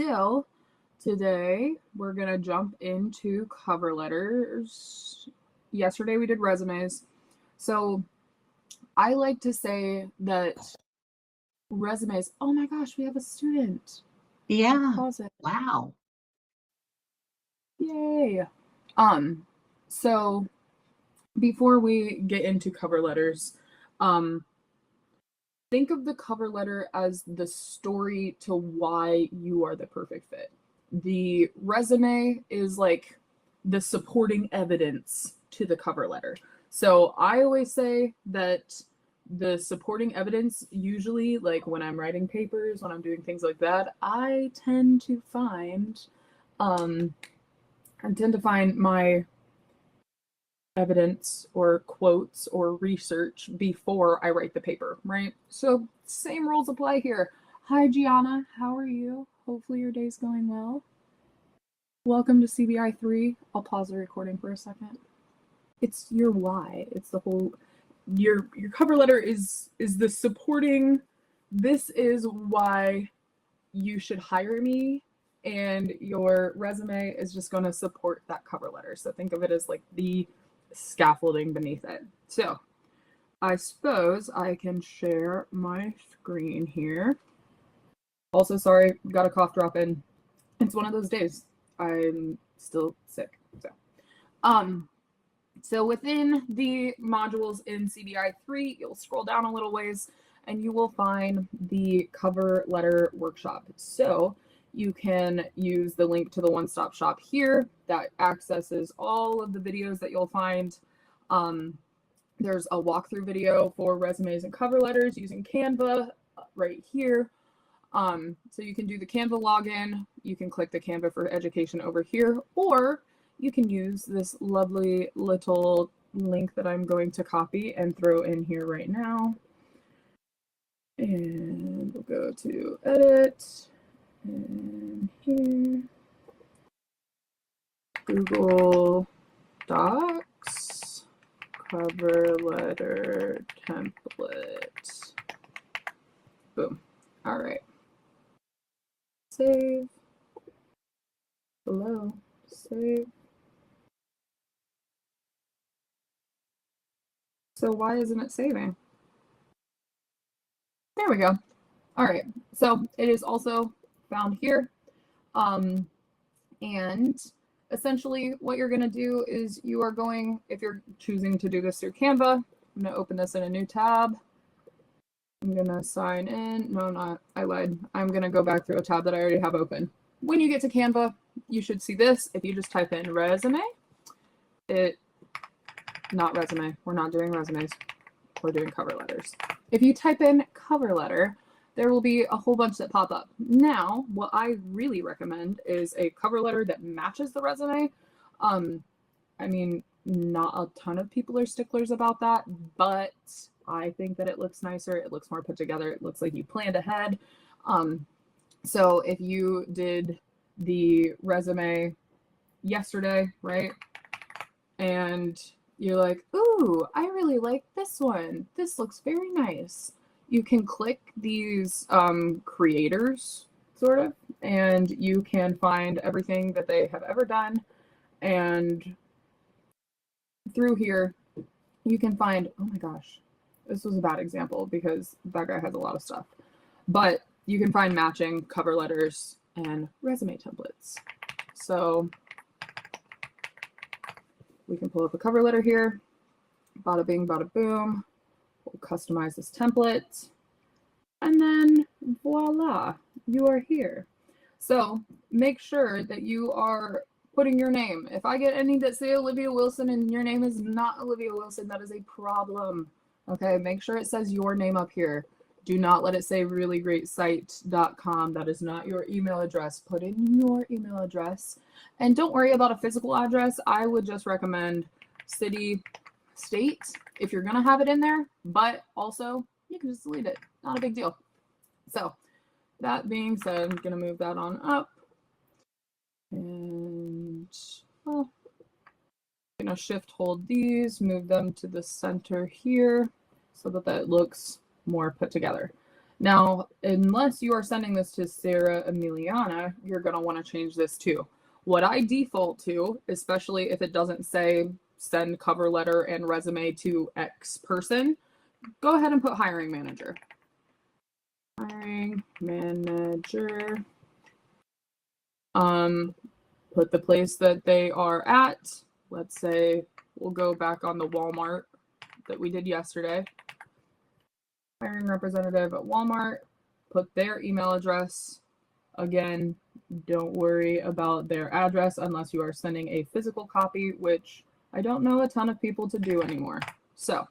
So today we're going to jump into cover letters. Yesterday we did resumes. So I like to say that resumes, oh my gosh, we have a student. Yeah. Pause it. Wow. Yay. So before we get into cover letters, think of the cover letter as the story to why you are the perfect fit. The resume is like the supporting evidence to the cover letter. So I always say that the supporting evidence, usually, like when I'm writing papers, when I'm doing things like that, I tend to find my evidence or quotes or research before I write the paper, right? So same rules apply here. Hi, Gianna. How are you? Hopefully your day's going well. Welcome to CBI 3. I'll pause the recording for a second. It's your why. It's the whole your cover letter is the supporting, this is why you should hire me, and your resume is just going to support that cover letter. So think of it as like the scaffolding beneath it. So I suppose I can share my screen here. Also, sorry, got a cough drop in. It's one of those days. I'm still sick. So within the modules in CBI 3, you'll scroll down a little ways and you will find the cover letter workshop. So you can use the link to the one-stop shop here that accesses all of the videos that you'll find. There's a walkthrough video for resumes and cover letters using Canva right here. So you can do the Canva login. You can click the Canva for Education over here, or you can use this lovely little link that I'm going to copy and throw in here right now. And we'll go to Edit, and here, Google Docs, cover letter template. Boom. All right. Save. Hello. Save. So why isn't it saving? There we go. All right. So it is also found here. And essentially what you're going to do is you are going, if you're choosing to do this through Canva, I'm going to open this in a new tab. I'm going to sign in. No, not. I lied. I'm going to go back through a tab that I already have open. When you get to Canva, you should see this. If you just type in resume, not resume. We're not doing resumes. We're doing cover letters. If you type in cover letter, there will be a whole bunch that pop up. Now, what I really recommend is a cover letter that matches the resume. I mean, not a ton of people are sticklers about that, but I think that it looks nicer. It looks more put together. It looks like you planned ahead. So if you did the resume yesterday, right? And you're like, ooh, I really like this one. This looks very nice. You can click these creators, sort of, and you can find everything that they have ever done. And through here, you can find, oh my gosh, this was a bad example because that guy has a lot of stuff. But you can find matching cover letters and resume templates. So we can pull up a cover letter here. Bada bing, bada boom. We'll customize this template. And then voila, you are here. So make sure that you are putting your name. If I get any that say Olivia Wilson and your name is not Olivia Wilson, that is a problem. Okay, make sure it says your name up here. Do not let it say reallyGreatSite.com. That is not your email address. Put in your email address. And don't worry about a physical address. I would just recommend city, state, if you're going to have it in there. But also, you can just delete it. Not a big deal. So, that being said, I'm going to move that on up. And, well, I'm going to shift hold these, move them to the center here so that that looks more put together. Now, unless you are sending this to Sarah Emiliana, you're going to want to change this too. What I default to, especially if it doesn't say send cover letter and resume to X person, go ahead and put hiring manager. Hiring manager. Put the place that they are at. Let's say we'll go back on the Walmart that we did yesterday. Hiring representative at Walmart, put their email address. Again, don't worry about their address unless you are sending a physical copy, which I don't know a ton of people to do anymore. So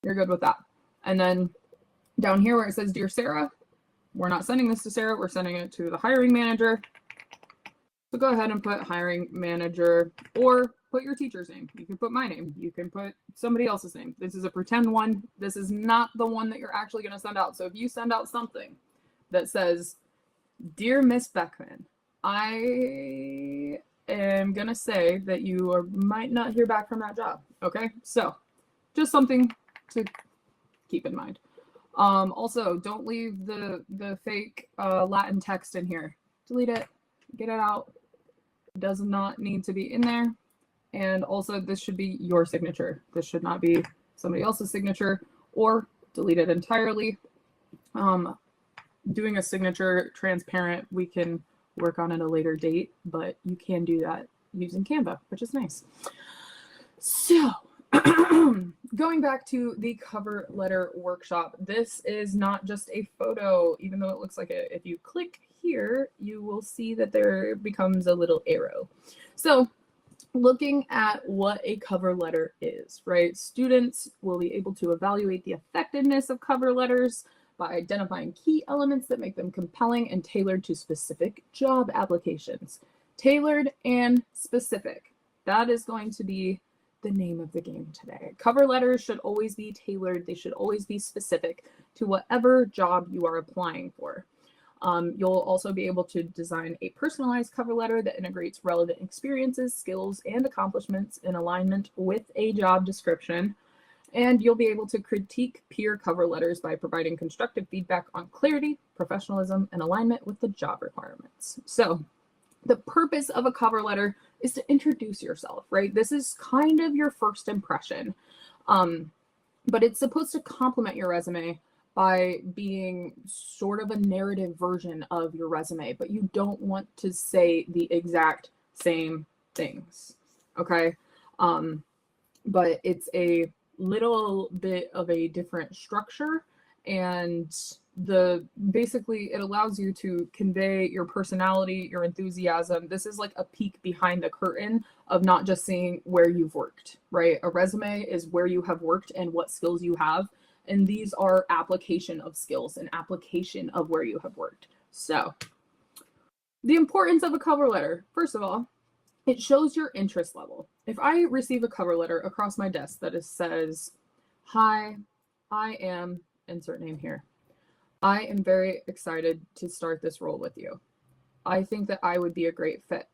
you're good with that. And then down here where it says Dear Sarah, we're not sending this to Sarah, we're sending it to the hiring manager. So go ahead and put hiring manager, or put your teacher's name. You can put my name. You can put somebody else's name. This is a pretend one. This is not the one that you're actually going to send out. So if you send out something that says, Dear Miss Beckman, I am going to say that you might not hear back from that job. Okay? So just something to keep in mind. Also, don't leave the fake Latin text in here. Delete it. Get it out. It does not need to be in there. And also, this should be your signature. This should not be somebody else's signature, or delete it entirely. Doing a signature transparent, we can work on at a later date, but you can do that using Canva, which is nice. So going back to the cover letter workshop, this is not just a photo, even though it looks like it. If you click here, you will see that there becomes a little arrow. So looking at what a cover letter is, right? Students will be able to evaluate the effectiveness of cover letters by identifying key elements that make them compelling and tailored to specific job applications. Tailored and specific. That is going to be the name of the game today. Cover letters should always be tailored. They should always be specific to whatever job you are applying for. You'll also be able to design a personalized cover letter that integrates relevant experiences, skills, and accomplishments in alignment with a job description. And you'll be able to critique peer cover letters by providing constructive feedback on clarity, professionalism, and alignment with the job requirements. So the purpose of a cover letter is to introduce yourself, right? This is kind of your first impression, but it's supposed to complement your resume by being sort of a narrative version of your resume, but you don't want to say the exact same things, okay? But it's a little bit of a different structure, and basically it allows you to convey your personality, your enthusiasm. This is like a peek behind the curtain of not just seeing where you've worked, right? A resume is where you have worked and what skills you have, and these are application of skills and application of where you have worked. So the importance of a cover letter, first of all, it shows your interest level. If I receive a cover letter across my desk that says, hi, I am, insert name here. I am very excited to start this role with you. I think that I would be a great fit.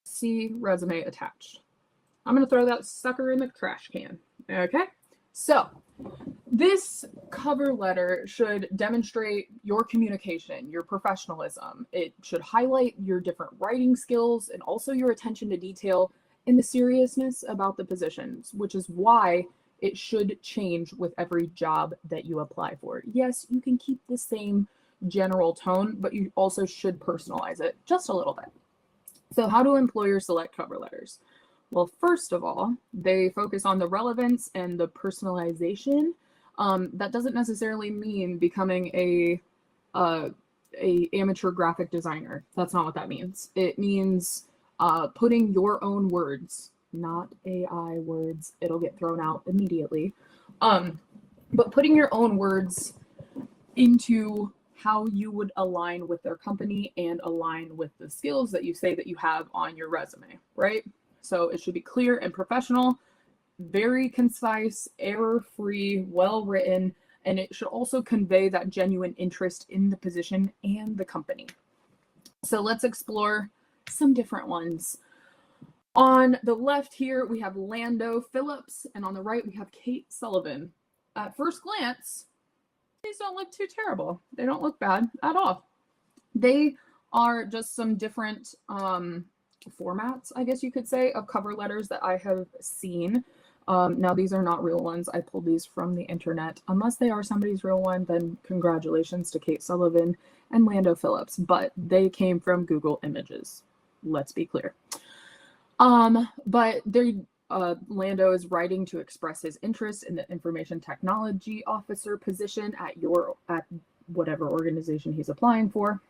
See resume attached. I'm going to throw that sucker in the trash can. Okay? So this cover letter should demonstrate your communication, your professionalism. It should highlight your different writing skills and also your attention to detail and the seriousness about the positions, which is why it should change with every job that you apply for. Yes, you can keep the same general tone, but you also should personalize it just a little bit. So how do employers select cover letters? Well, first of all, they focus on the relevance and the personalization. That doesn't necessarily mean becoming a amateur graphic designer. That's not what that means. It means putting your own words, not AI words. It'll get thrown out immediately. But putting your own words into how you would align with their company and align with the skills that you say that you have on your resume, right? So it should be clear and professional, very concise, error-free, well-written, and it should also convey that genuine interest in the position and the company. So let's explore some different ones. On the left here, we have Lando Phillips, and on the right, we have Kate Sullivan. At first glance, these don't look too terrible. They don't look bad at all. They are just some different formats, I guess you could say, of cover letters that I have seen. Now, these are not real ones. I pulled these from the internet. Unless they are somebody's real one, then congratulations to Kate Sullivan and Lando Phillips. But they came from Google Images. Let's be clear. But Lando is writing to express his interest in the information technology officer position at whatever organization he's applying for.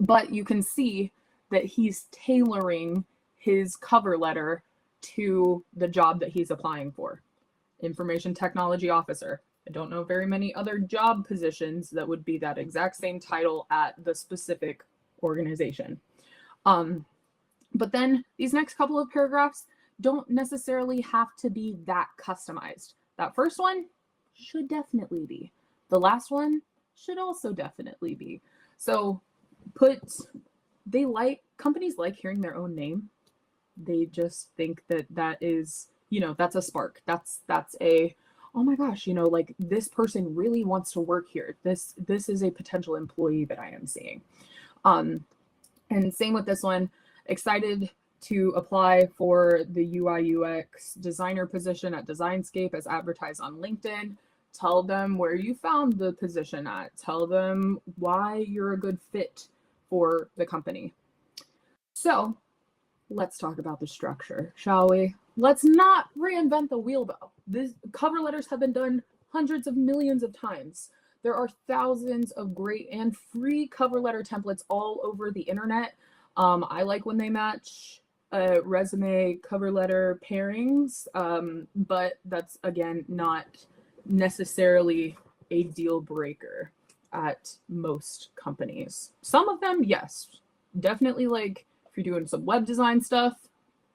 But you can see that he's tailoring his cover letter to the job that he's applying for. Information technology officer. I don't know very many other job positions that would be that exact same title at the specific organization. But then these next couple of paragraphs don't necessarily have to be that customized. That first one should definitely be. The last one should also definitely be. So companies like hearing their own name. They just think that is, that's a spark. That's a, oh my gosh, like this person really wants to work here. This is a potential employee that I am seeing. And same with this one. Excited to apply for the UI UX designer position at Designscape as advertised on LinkedIn. Tell them where you found the position at. Tell them why you're a good fit for the company. So let's talk about the structure, shall we? Let's not reinvent the wheel, though. These cover letters have been done hundreds of millions of times. There are thousands of great and free cover letter templates all over the internet. I like when they match resume cover letter pairings, but that's, again, not necessarily a deal breaker at most companies. Some of them, yes, definitely. Like if you're doing some web design stuff,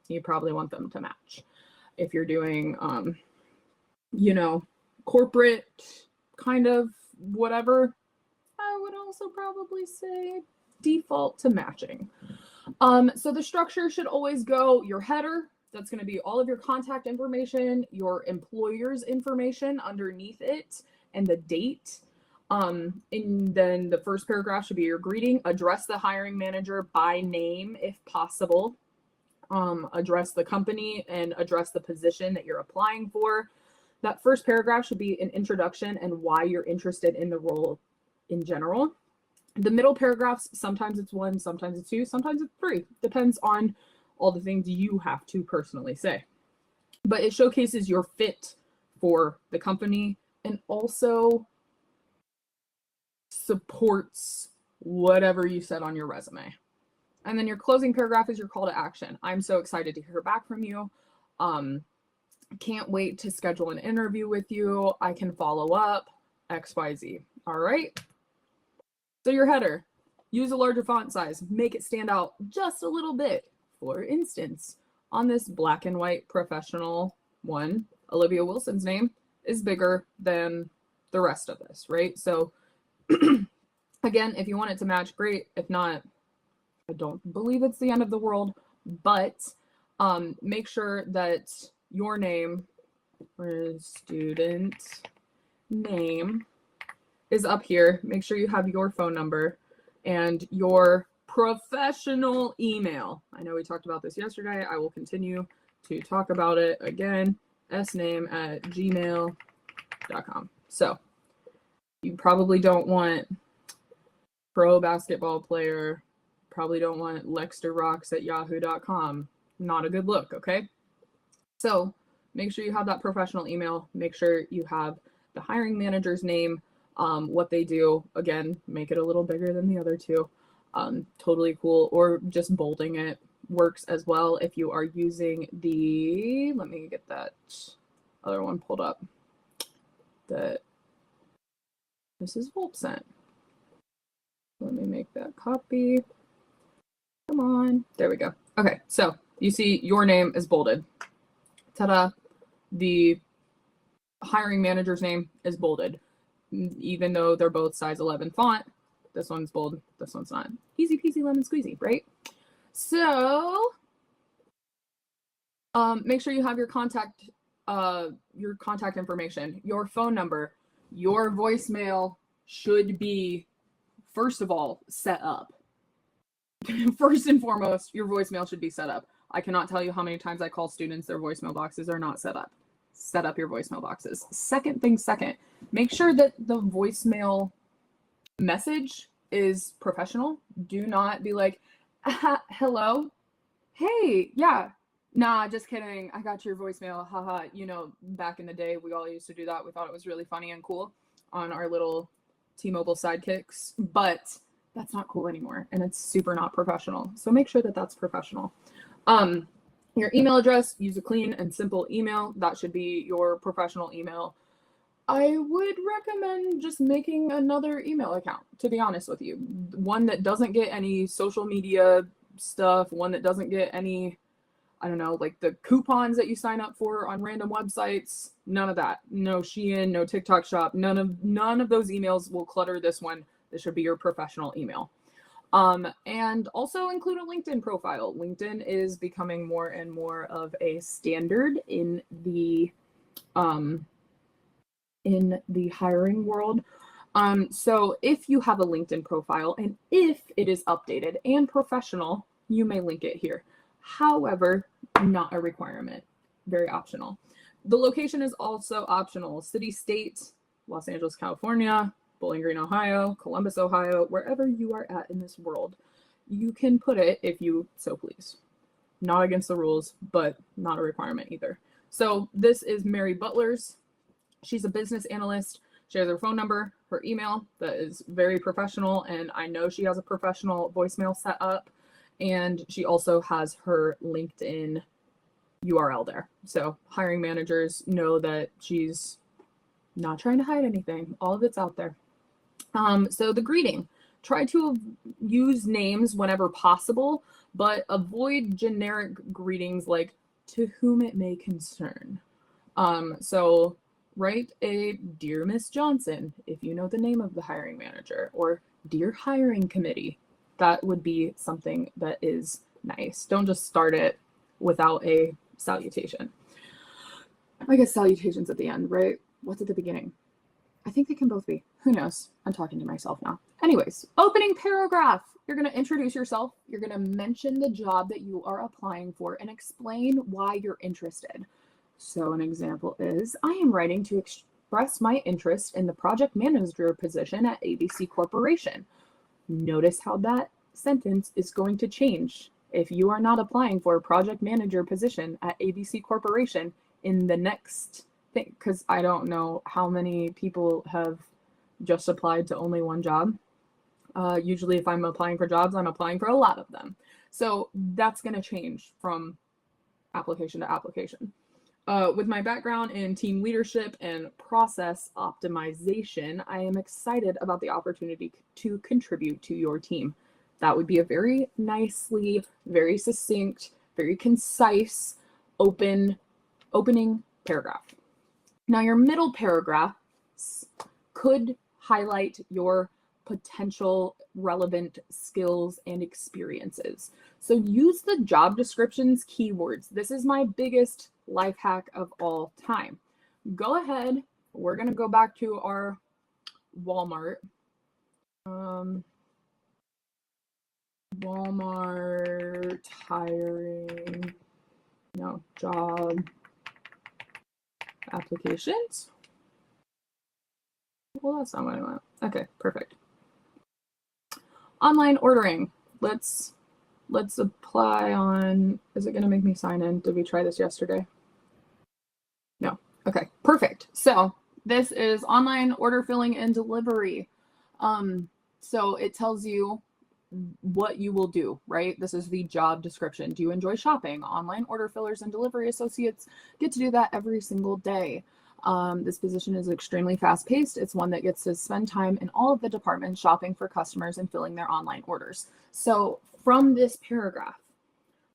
you probably want them to match. If you're doing, corporate kind of whatever, I would also probably say default to matching. So the structure should always go your header. That's going to be all of your contact information, your employer's information underneath it, and the date. And then the first paragraph should be your greeting. Address the hiring manager by name if possible. Address the company and address the position that you're applying for. That first paragraph should be an introduction and why you're interested in the role in general. The middle paragraphs, sometimes it's 1, sometimes it's 2, sometimes it's 3. Depends on all the things you have to personally say. But it showcases your fit for the company and also supports whatever you said on your resume. And then your closing paragraph is your call to action. I'm so excited to hear back from you. Can't wait to schedule an interview with you. I can follow up, XYZ. All right. So your header, use a larger font size, make it stand out just a little bit. For instance, on this black and white professional one, Olivia Wilson's name is bigger than the rest of this, right? So again, if you want it to match, great. If not, I don't believe it's the end of the world, but make sure that your name or student name is up here. Make sure you have your phone number and your professional email. I know we talked about this yesterday. I will continue to talk about it again. sname@gmail.com. So you probably don't want pro basketball player, probably don't want lexterrocks@yahoo.com. Not a good look, okay? So make sure you have that professional email. Make sure you have the hiring manager's name, what they do. Again, make it a little bigger than the other two. Totally cool. Or just bolding it works as well if you are using the, let me get that other one pulled up. This is Volpcent. Let me make that copy. Come on. There we go. Okay, so you see your name is bolded. Ta-da. The hiring manager's name is bolded. Even though they're both size 11 font, this one's bold, this one's not. Easy peasy lemon squeezy, right? So make sure you have your contact information, your phone number, your voicemail should be, first of all, set up. First and foremost, your voicemail should be set up. I cannot tell you how many times I call students, their voicemail boxes are not set up. Set up your voicemail boxes. Second, make sure that the voicemail message is professional. Do not be like, hello, hey, yeah, nah, just kidding, I got your voicemail, haha. You know, back in the day, we all used to do that. We thought it was really funny and cool on our little T-Mobile sidekicks, but that's not cool anymore, and it's super not professional. So make sure that that's professional. Your email address, use a clean and simple email. That should be your professional email. I would recommend just making another email account, to be honest with you. One that doesn't get any social media stuff, one that doesn't get any, I don't know, like the coupons that you sign up for on random websites. None of that. No Shein, no TikTok shop. None of those emails will clutter this one. This should be your professional email. And also include a LinkedIn profile. LinkedIn is becoming more and more of a standard in the hiring world. So if you have a LinkedIn profile and if it is updated and professional, you may link it here. However, not a requirement, very optional. The location is also optional. City, state, Los Angeles, California, Bowling Green, Ohio, Columbus, Ohio, wherever you are at in this world, you can put it if you so please. Not against the rules, but not a requirement either. So this is Mary Butler's. She's a business analyst. She has her phone number, her email that is very professional, and I know she has a professional voicemail set up, and she also has her LinkedIn URL there. So hiring managers know that she's not trying to hide anything. All of it's out there. So the greeting, try to use names whenever possible, but avoid generic greetings like to whom it may concern. So write a Dear Miss Johnson if you know the name of the hiring manager, or Dear Hiring Committee. That would be something that is nice. Don't just start it without a salutation. I guess salutation's at the end, right? What's at the beginning? I think they can both be. Who knows? I'm talking to myself now. Anyways, opening paragraph. You're going to introduce yourself. You're going to mention the job that you are applying for and explain why you're interested. So an example is, I am writing to express my interest in the project manager position at ABC Corporation. Notice how that sentence is going to change if you are not applying for a project manager position at ABC Corporation in the next thing, because I don't know how many people have just applied to only one job. Usually if I'm applying for jobs, I'm applying for a lot of them. So that's going to change from application to application. With my background in team leadership and process optimization, I am excited about the opportunity to contribute to your team. That would be a very nicely, very succinct, very concise, opening paragraph. Now, your middle paragraphs could highlight your potential relevant skills and experiences. So use the job description's keywords. This is my biggest life hack of all time. Go ahead. We're going to go back to our Walmart. Walmart hiring, job applications. Well, that's not what I want. Okay, perfect. Online ordering. Let's apply on, is it going to make me sign in? Did we try this yesterday? No. Okay, perfect. So this is online order filling and delivery. So it tells you what you will do, right? This is the job description. Do you enjoy shopping? Online order fillers and delivery associates get to do that every single day. This position is extremely fast-paced. It's one that gets to spend time in all of the departments shopping for customers and filling their online orders. So from this paragraph,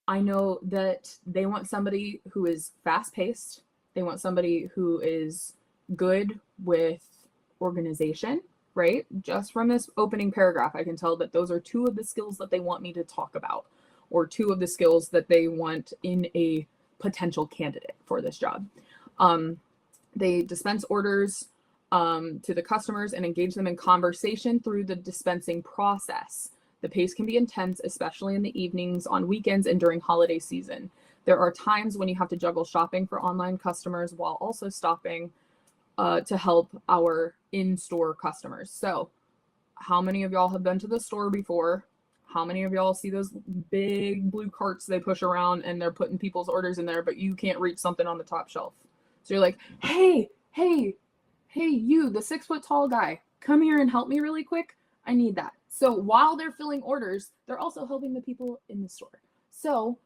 I know that they want somebody who is fast-paced. They want somebody who is good with organization, right? Just from this opening paragraph, I can tell that those are two of the skills that they want me to talk about, or two of the skills that they want in a potential candidate for this job. They dispense orders. to the customers and engage them in conversation through the dispensing process. The pace can be intense, especially in the evenings, on weekends, and during holiday season. There are times when you have to juggle shopping for online customers while also stopping to help our in-store customers. So how many of y'all have been to the store before? How many of y'all see those big blue carts they push around and they're putting people's orders in there, but you can't reach something on the top shelf? So you're like, hey, you, the 6 foot tall guy, come here and help me really quick. I need that. So while they're filling orders, they're also helping the people in the store. So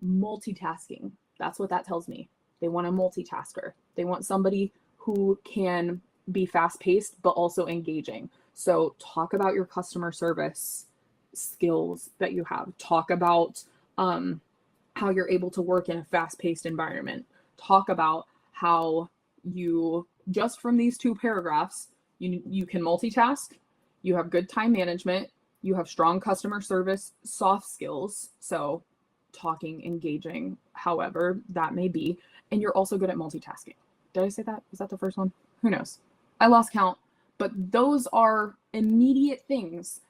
multitasking, that's what that tells me. They want a multitasker. They want somebody who can be fast paced, but also engaging. So talk about your customer service skills that you have. Talk about how you're able to work in a fast paced environment. Talk about how you, just from these 2 paragraphs, you can multitask, you have good time management, you have strong customer service, soft skills. So talking, engaging, however that may be. And you're also good at multitasking. Did I say that? Was that the first one? Who knows? I lost count. But those are immediate things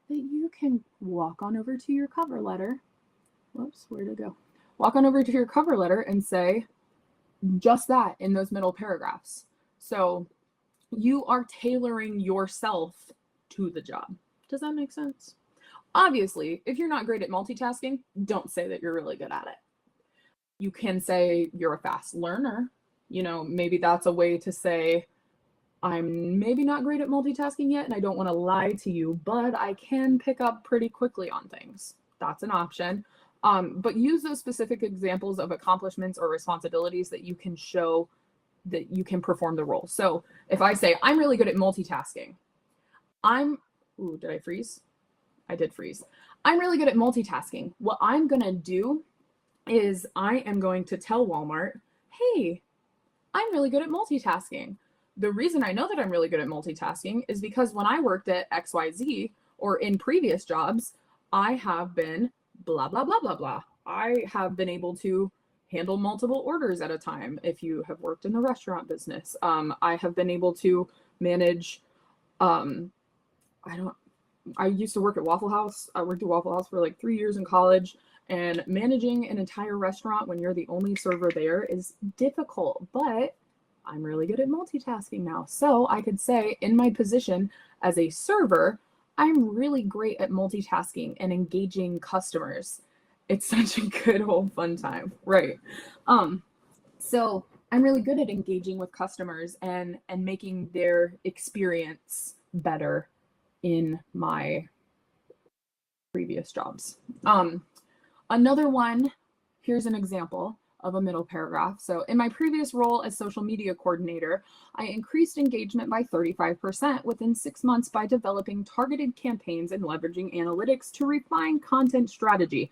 that you can walk on over to your cover letter. Whoops, where'd it go? Walk on over to your cover letter and say just that in those middle paragraphs. So you are tailoring yourself to the job. Does that make sense? Obviously, if you're not great at multitasking, don't say that you're really good at it. You can say you're a fast learner. You know, maybe that's a way to say, I'm maybe not great at multitasking yet, and I don't want to lie to you, but I can pick up pretty quickly on things. That's an option. But use those specific examples of accomplishments or responsibilities that you can show that you can perform the role. So if I say, I'm really good at multitasking, did I freeze? I did freeze. I'm really good at multitasking. What I'm going to do is I am going to tell Walmart, hey, I'm really good at multitasking. The reason I know that I'm really good at multitasking is because when I worked at XYZ or in previous jobs, I have been blah, blah, blah, blah, blah. I have been able to handle multiple orders at a time. If you have worked in the restaurant business, I have been able to manage, I used to work at Waffle House. I worked at Waffle House for like 3 years in college, and managing an entire restaurant when you're the only server there is difficult, but I'm really good at multitasking now. So I could say in my position as a server, I'm really great at multitasking and engaging customers. It's such a good old fun time, right? So I'm really good at engaging with customers and making their experience better in my previous jobs. Another one, here's an example of a middle paragraph. So in my previous role as social media coordinator, I increased engagement by 35% within 6 months by developing targeted campaigns and leveraging analytics to refine content strategy.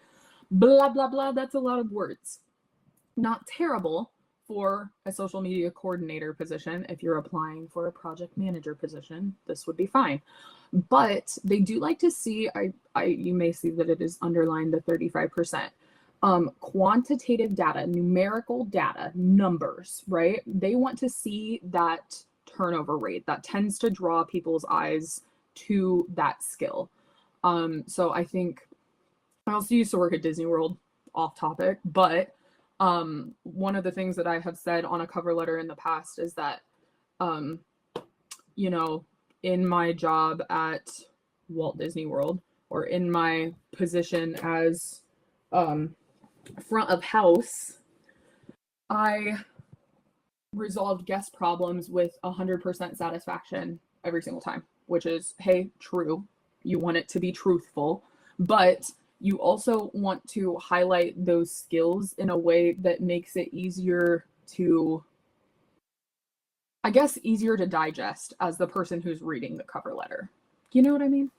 Blah, blah, blah. That's a lot of words. Not terrible for a social media coordinator position. If you're applying for a project manager position, this would be fine. But they do like to see, you may see that it is underlined the 35%. Quantitative data, numerical data, numbers, right? They want to see that turnover rate. That tends to draw people's eyes to that skill. So I think I also used to work at Disney World, off topic, but one of the things that I have said on a cover letter in the past is that, in my job at Walt Disney World, or in my position as front of house, I resolved guest problems with 100% satisfaction every single time, which is, hey, true. You want it to be truthful, but you also want to highlight those skills in a way that makes it easier to, easier to digest as the person who's reading the cover letter. You know what I mean?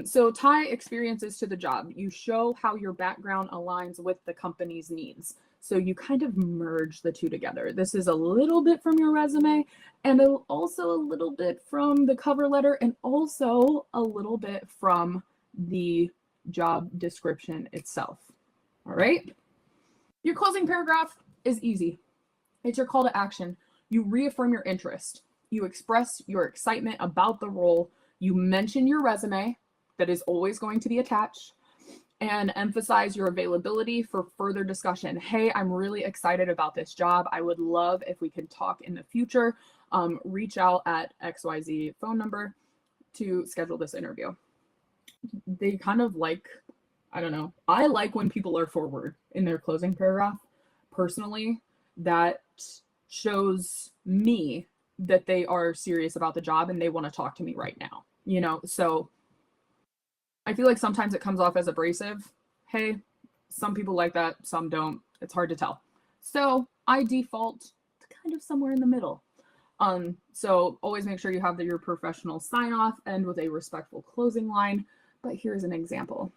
So tie experiences to the job. You show how your background aligns with the company's needs. So you kind of merge the two together. This is a little bit from your resume and also a little bit from the cover letter and also a little bit from the job description itself. All right. Your closing paragraph is easy. It's your call to action. You reaffirm your interest. you express your excitement about the role, you mention your resume that is always going to be attached, and emphasize your availability for further discussion. Hey, I'm really excited about this job. I would love if we could talk in the future. Reach out at XYZ phone number to schedule this interview. They kind of like, I don't know. I like when people are forward in their closing paragraph. Personally, that shows me that they are serious about the job and they want to talk to me right now, you know? So I feel like sometimes it comes off as abrasive. Hey, some people like that, some don't. It's hard to tell. So I default to kind of somewhere in the middle. So always make sure you have your professional sign off, end with a respectful closing line. But here's an example.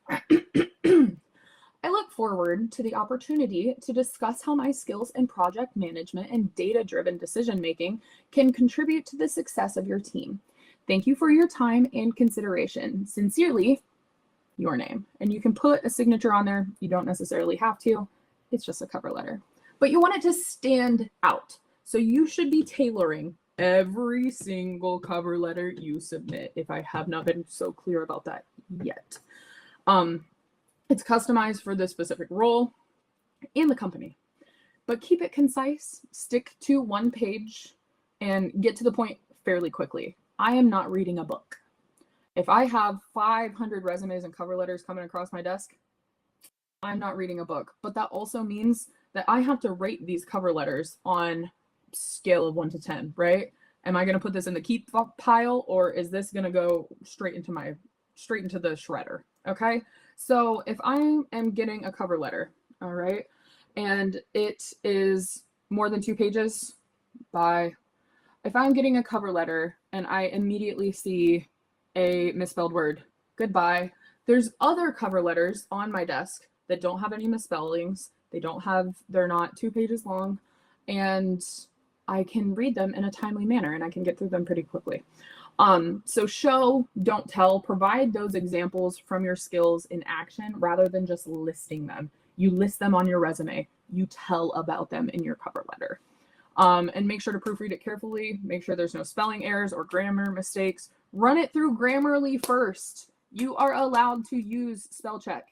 I look forward to the opportunity to discuss how my skills in project management and data-driven decision-making can contribute to the success of your team. Thank you for your time and consideration. Sincerely, your name. And you can put a signature on there. You don't necessarily have to. It's just a cover letter. But you want it to stand out. So you should be tailoring every single cover letter you submit, if I have not been so clear about that yet. It's customized for the specific role and the company. But keep it concise, stick to one page, and get to the point fairly quickly. I am not reading a book. If I have 500 resumes and cover letters coming across my desk, I'm not reading a book. But that also means that I have to rate these cover letters on scale of 1 to 10, right? Am I going to put this in the keep pile, or is this going to go straight into the shredder? Okay. So if I am getting a cover letter, all right, and it is more than 2 pages if I'm getting a cover letter and I immediately see a misspelled word, goodbye. There's other cover letters on my desk that don't have any misspellings. They're not 2 pages long, and I can read them in a timely manner and I can get through them pretty quickly. So show, don't tell, provide those examples from your skills in action rather than just listing them. You list them on your resume, you tell about them in your cover letter. And make sure to proofread it carefully, make sure there's no spelling errors or grammar mistakes. Run it through Grammarly first. You are allowed to use spell check.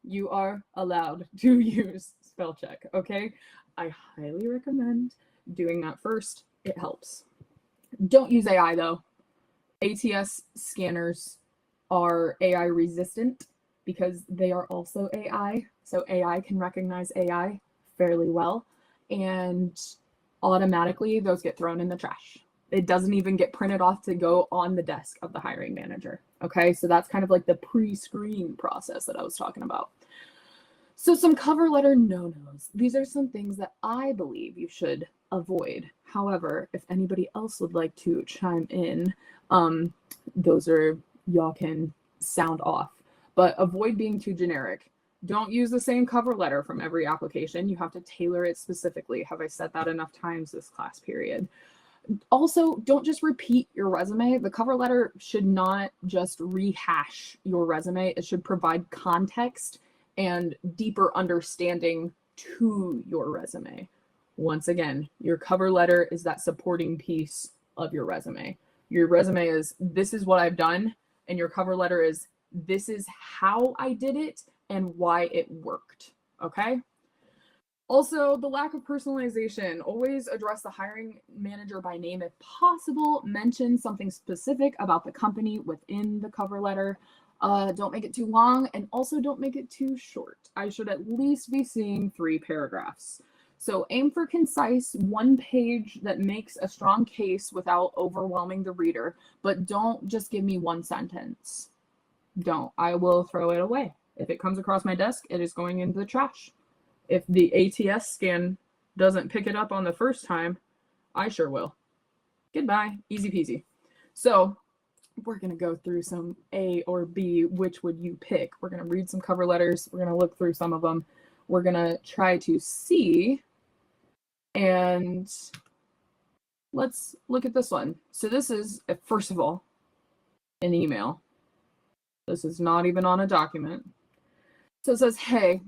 You are allowed to use spell check, okay? I highly recommend doing that first. It helps. Don't use AI though. ATS scanners are AI resistant because they are also AI. So AI can recognize AI fairly well, and automatically those get thrown in the trash. It doesn't even get printed off to go on the desk of the hiring manager. Okay, so that's kind of like the pre-screen process that I was talking about. So some cover letter no-nos. These are some things that I believe you should avoid. However, if anybody else would like to chime in, y'all can sound off. But avoid being too generic. Don't use the same cover letter from every application. You have to tailor it specifically. Have I said that enough times this class period? Also, don't just repeat your resume. The cover letter should not just rehash your resume. It should provide context and deeper understanding to your resume. Once again, your cover letter is that supporting piece of your resume. Your resume is, this is what I've done, and your cover letter is, this is how I did it and why it worked, okay? Also, the lack of personalization. Always address the hiring manager by name if possible. Mention something specific about the company within the cover letter. Don't make it too long, and also don't make it too short. I should at least be seeing 3 paragraphs. So aim for concise, 1 page that makes a strong case without overwhelming the reader, but don't just give me 1 sentence. Don't. I will throw it away. If it comes across my desk, it is going into the trash. If the ATS scan doesn't pick it up on the first time, I sure will. Goodbye. Easy peasy. So we're going to go through some A or B. Which would you pick? We're going to read some cover letters. We're going to look through some of them. We're going to try to see. And let's look at this one. So this is, first of all, an email. This is not even on a document. So it says, hey,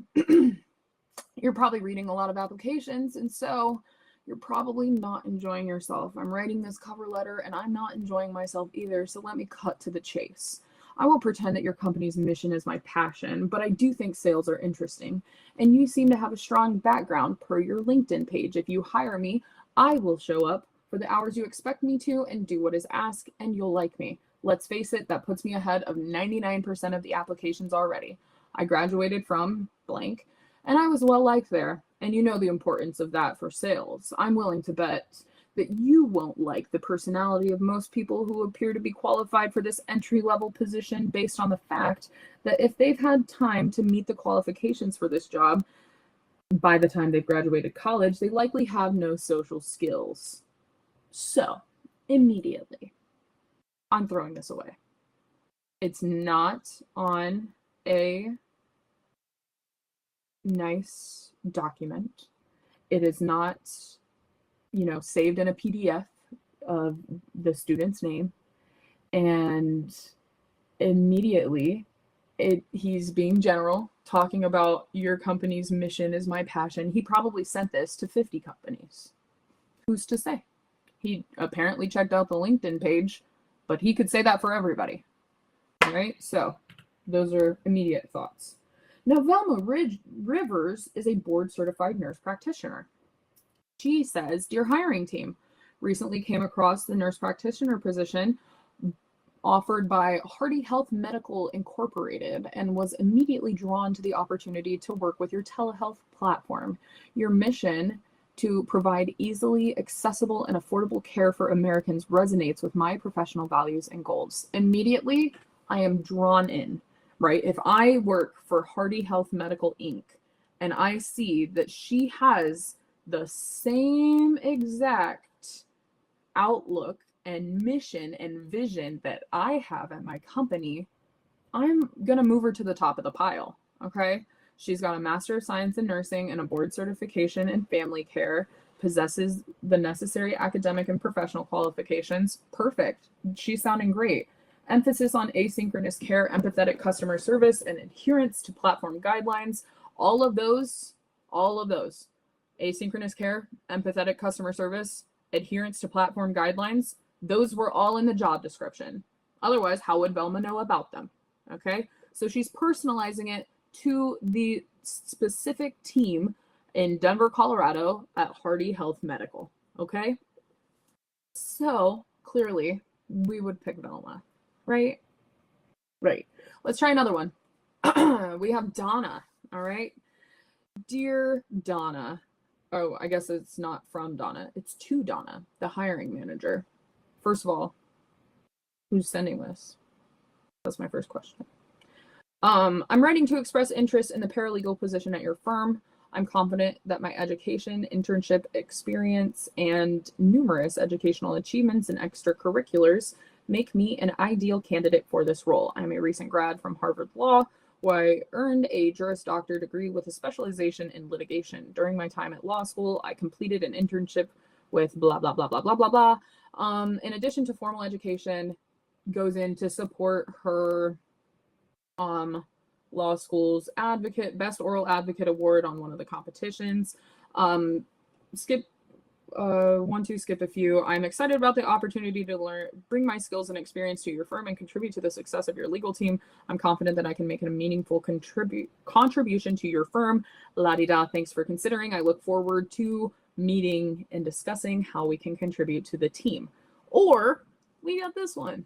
you're probably reading a lot of applications, and so you're probably not enjoying yourself. I'm writing this cover letter and I'm not enjoying myself either, so let me cut to the chase. I won't pretend that your company's mission is my passion, but I do think sales are interesting, and you seem to have a strong background per your LinkedIn page. If you hire me, I will show up for the hours you expect me to and do what is asked, and you'll like me. Let's face it, that puts me ahead of 99% of the applications already. I graduated from blank, and I was well liked there. And you know the importance of that for sales. I'm willing to bet that you won't like the personality of most people who appear to be qualified for this entry-level position based on the fact that if they've had time to meet the qualifications for this job, by the time they've graduated college, they likely have no social skills. So, immediately, I'm throwing this away. It's not on a nice document. It is not, saved in a PDF of the student's name. And immediately he's being general, talking about your company's mission is my passion. He probably sent this to 50 companies. Who's to say? He apparently checked out the LinkedIn page, but he could say that for everybody. All right, so those are immediate thoughts. Now, Velma Rivers is a board-certified nurse practitioner. She says, "Dear hiring team, recently came across the nurse practitioner position offered by Hardy Health Medical Incorporated and was immediately drawn to the opportunity to work with your telehealth platform. Your mission to provide easily accessible and affordable care for Americans resonates with my professional values and goals." Immediately, I am drawn in, right? If I work for Hardy Health Medical Inc. and I see that she has the same exact outlook and mission and vision that I have at my company, I'm going to move her to the top of the pile, okay? She's got a Master of Science in Nursing and a board certification in family care, possesses the necessary academic and professional qualifications. Perfect. She's sounding great. Emphasis on asynchronous care, empathetic customer service, and adherence to platform guidelines. All of those, asynchronous care, empathetic customer service, adherence to platform guidelines, those were all in the job description. Otherwise, how would Velma know about them? Okay, so she's personalizing it to the specific team in Denver, Colorado at Hardy Health Medical. Okay, so clearly we would pick Velma, right? Right. Let's try another one. We have Donna. All right. Dear Donna. Oh, I guess it's not from Donna. It's to Donna, the hiring manager. First of all, who's sending this? That's my first question. I'm writing to express interest in the paralegal position at your firm. I'm confident that my education, internship experience, and numerous educational achievements and extracurriculars make me an ideal candidate for this role. I'm a recent grad from Harvard Law, where I earned a Juris Doctor degree with a specialization in litigation. During my time at law school, I completed an internship with blah, blah, blah, blah, blah, blah, blah. In addition to formal education, goes in to support her law school's best oral advocate award on one of the competitions. Skip a few. I'm excited about the opportunity to bring my skills and experience to your firm and contribute to the success of your legal team. I'm confident that I can make a meaningful contribution to your firm. La-di-da, thanks for considering. I look forward to meeting and discussing how we can contribute to the team. Or we got this one.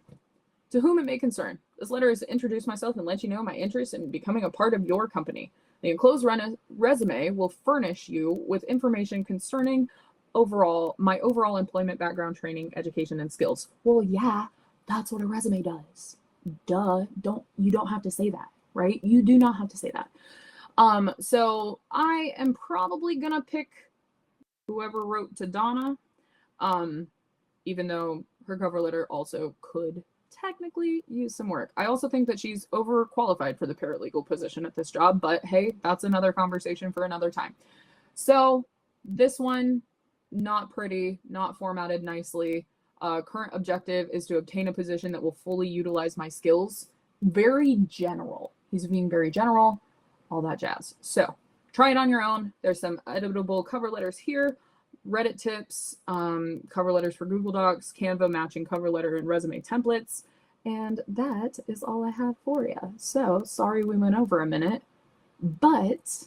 To whom it may concern, this letter is to introduce myself and let you know my interest in becoming a part of your company. The enclosed resume will furnish you with information concerning my overall employment background, training, education, and skills. Well, yeah, that's what a resume does. Duh. You don't have to say that, right? You do not have to say that. So I am probably gonna pick whoever wrote to Donna, even though her cover letter also could technically use some work. I also think that she's overqualified for the paralegal position at this job, but hey, that's another conversation for another time. So this one, not pretty, not formatted nicely. Current objective is to obtain a position that will fully utilize my skills. Very general. He's being very general, all that jazz. So try it on your own. There's some editable cover letters here. Reddit tips, cover letters for Google Docs, Canva matching cover letter and resume templates. And that is all I have for you. So sorry we went over a minute, but